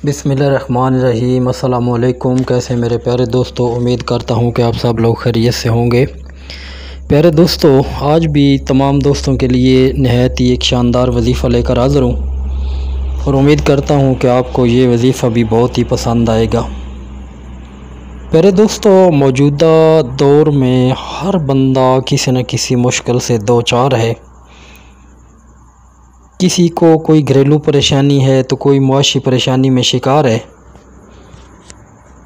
بسم اللہ الرحمن الرحیم۔ السلام علیکم۔ کیسے میرے پیارے دوستو، امید کرتا ہوں کہ آپ سب لوگ خیریت سے ہوں گے۔ پیارے دوستو، آج بھی تمام دوستوں کے لیے نہایت ہی ایک شاندار وظیفہ لے کر حاضر ہوں اور امید کرتا ہوں کہ آپ کو یہ وظیفہ بھی بہت ہی پسند آئے گا۔ پیارے دوستو، موجودہ دور میں ہر بندہ کسی نہ کسی مشکل سے دوچار ہے۔ کسی کو کوئی گھریلو پریشانی ہے تو کوئی معاشی پریشانی میں شکار ہے،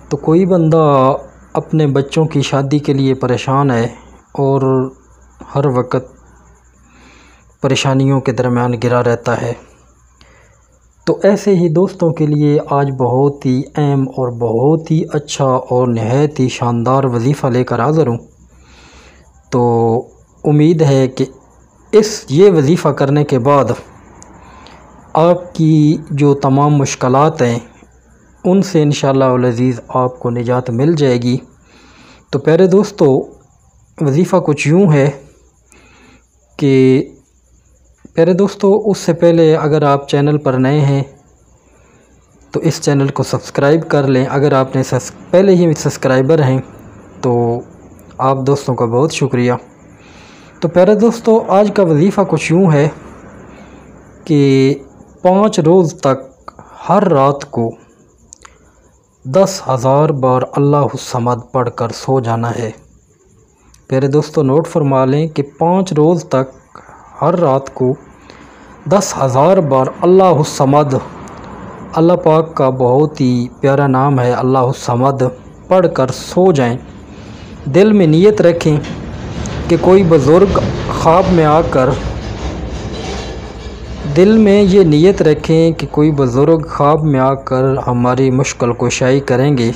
تو کوئی بندہ اپنے بچوں کی شادی کے لیے پریشان ہے اور ہر وقت پریشانیوں کے درمیان گرا رہتا ہے۔ تو ایسے ہی دوستوں کے لیے آج بہت ہی اہم اور بہت ہی اچھا اور نہایت ہی شاندار وظیفہ لے کر حاضر ہوں۔ تو امید ہے کہ یہ وظیفہ کرنے کے بعد آپ کی جو تمام مشکلات ہیں ان سے انشاءاللہ العزیز آپ کو نجات مل جائے گی۔ تو پیارے دوستو، وظیفہ کچھ یوں ہے کہ پیارے دوستو، اس سے پہلے اگر آپ چینل پر نئے ہیں تو اس چینل کو سبسکرائب کر لیں۔ اگر آپ نے پہلے ہی سبسکرائبر ہیں تو آپ دوستوں کا بہت شکریہ۔ تو پیارے دوستو، آج کا وظیفہ کچھ یوں ہے کہ 5 روز تک ہر رات کو 10,000 بار اللہ الصمد پڑھ کر سو جانا ہے۔ پیارے دوستو، نوٹ فرما لیں کہ 5 روز تک ہر رات کو 10,000 بار اللہ الصمد، اللہ پاک کا بہت ہی پیارا نام ہے اللہ الصمد، پڑھ کر سو جائیں۔ دل میں نیت رکھیں کہ کوئی بزرگ خواب میں آ کر ہماری مشکل کشائی کریں گے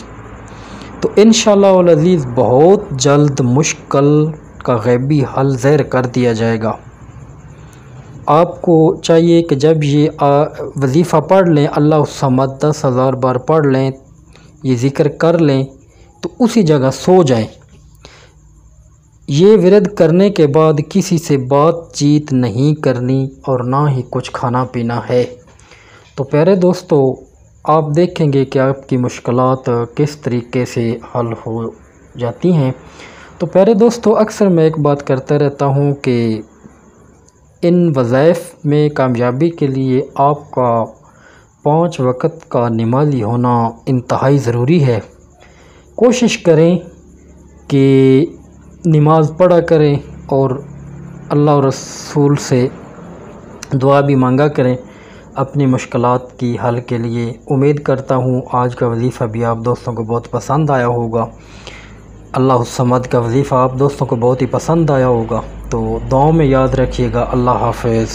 تو انشاءاللہ العزیز بہت جلد مشکل کا غیبی حل ظاہر کر دیا جائے گا۔ آپ کو چاہیے کہ جب یہ وظیفہ پڑھ لیں، اللہ الصمد 10,000 بار پڑھ لیں، یہ ذکر کر لیں تو اسی جگہ سو جائیں۔ یہ ورد کرنے کے بعد کسی سے بات چیت نہیں کرنی اور نہ ہی کچھ کھانا پینا ہے۔ تو پیارے دوستو، آپ دیکھیں گے کہ آپ کی مشکلات کس طریقے سے حل ہو جاتی ہیں۔ تو پیارے دوستو، اکثر میں ایک بات کرتا رہتا ہوں کہ ان وظائف میں کامیابی کے لیے آپ کا 5 وقت کا نمازی ہونا انتہائی ضروری ہے۔ کوشش کریں کہ نماز پڑھا کریں اور اللہ اور رسول سے دعا بھی مانگا کریں اپنی مشکلات کی حل کے لیے۔ امید کرتا ہوں آج کا وظیفہ بھی آپ دوستوں کو بہت پسند آیا ہوگا۔ اللہ الصمد کا وظیفہ آپ دوستوں کو بہت ہی پسند آیا ہوگا۔ تو دعاؤں میں یاد رکھیے گا۔ اللہ حافظ۔